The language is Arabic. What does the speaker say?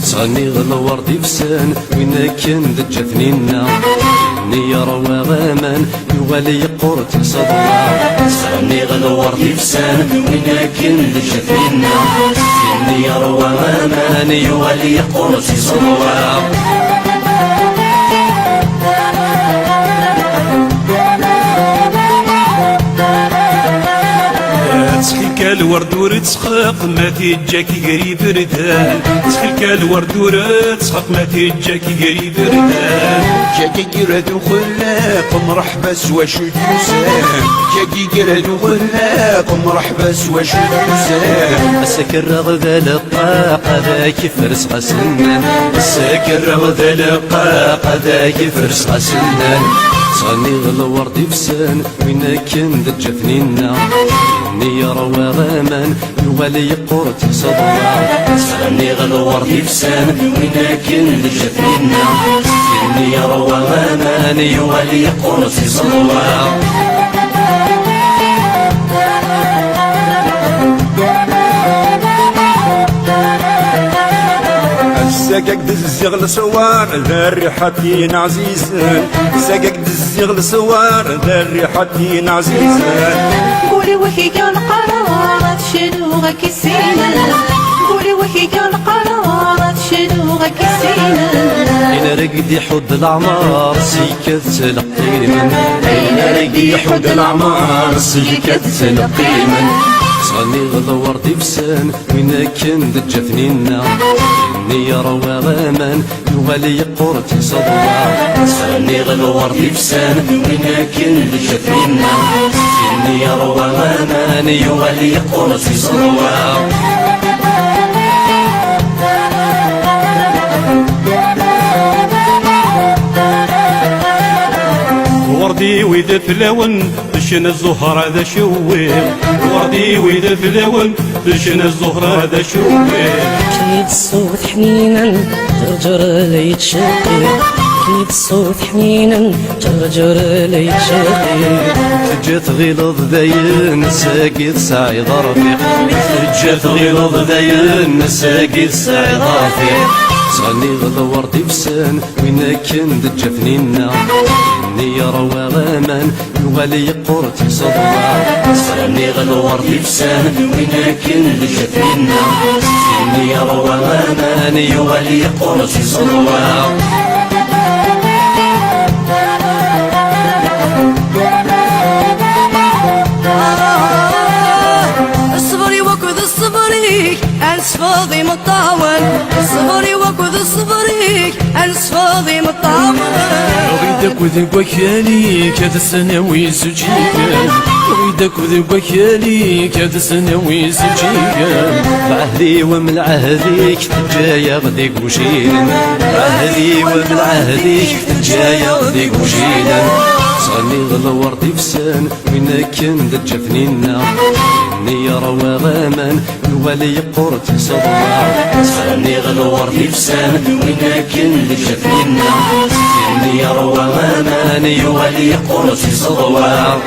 صاني الورد يفسان وين كان ذا ثنينا إني روى غامان يوالي قرتي صدرا. صاني الورد يفسان وين كان ذا ثنينا إني روى غامان يوالي قرتي صدرا. تسخيك الورد ورتسخق ما تيجاكي قريب ردان. تسخيك الورد ورتسخق ما تيجاكي قريب ردان. جاكي قرد وخلاق مرحبا سوا شو تنسان. جاكي قرد وخلاق مرحبا سوا شو تنسان. السكر غذا الطاقة ذاك فرس غسنان. السكر غذا الطاقة ذاك فرس غسنان. صاني الورد يفسان وين كان ذا جفنينا إني روى غامان يوالي قرتي صدرا. صاني الورد يفسان وين كان ذا جفنينا إني روى غامان يوالي قرتي صدرا. ساقك دزيغ الصوار ذا الريحتين عزيزان. ساقك دزيغ الصوار ذا الريحتين عزيزان. قولي وحي كان قرارات شنوغك السينان. قولي وحي كان قرارات شنوغك السينان. أين رقدي حد الأعمار سيكت تلقي من. أين رقدي حد الأعمار سيكت تلقي من. صاني الورد يفسان وين كان ذا جفنينا إني روى غامان يوالي قرتي صدرا. صاني الورد يفسان وين كان ذا جفنينا إني روى غامان يوالي قرتي صدرا. وردي ويدا فلاون بشنا الزهرة ذا شويل. وردي ويدا فلاون بشنا الزهرة ذا شويل. كنيت الصوت حنينا جرجر لي تشقي. كنيت الصوت حنينا جرجر لي تشقي. جات غيلظ ذاين ساقي سعيد رفيق. جات غيلظ ذاين ساقي سعيد رفيق. صاني الورد يفسان وين كان ذا جفنينا إني روى غامان يوالي قرتي صدرا. صاني الورد يفسان وين كان ذا جفنينا إني روى غامان يوالي قرتي صدرا. الصبري وكذ الصبريك أنس فاضي مطاول. الصبري وكذ الصبريك أنس فاضي مطاول. ويدك وذيك وكالي كذا سنة ويسجيك. ويدك وذيك وكالي كذا سنة ويسجيك. بعهدي ومن عهديك جاي غديك وشيلا. بعهدي ومن عهديك جاي غديك وشيلا. صاني الورد يفسان وين كان ذا جفنينا إني روى غامان يوالي قرتي صدرا. صاني الورد يفسان وين كان ذا جفنينا إني روى غامان يوالي قرتي صدرا.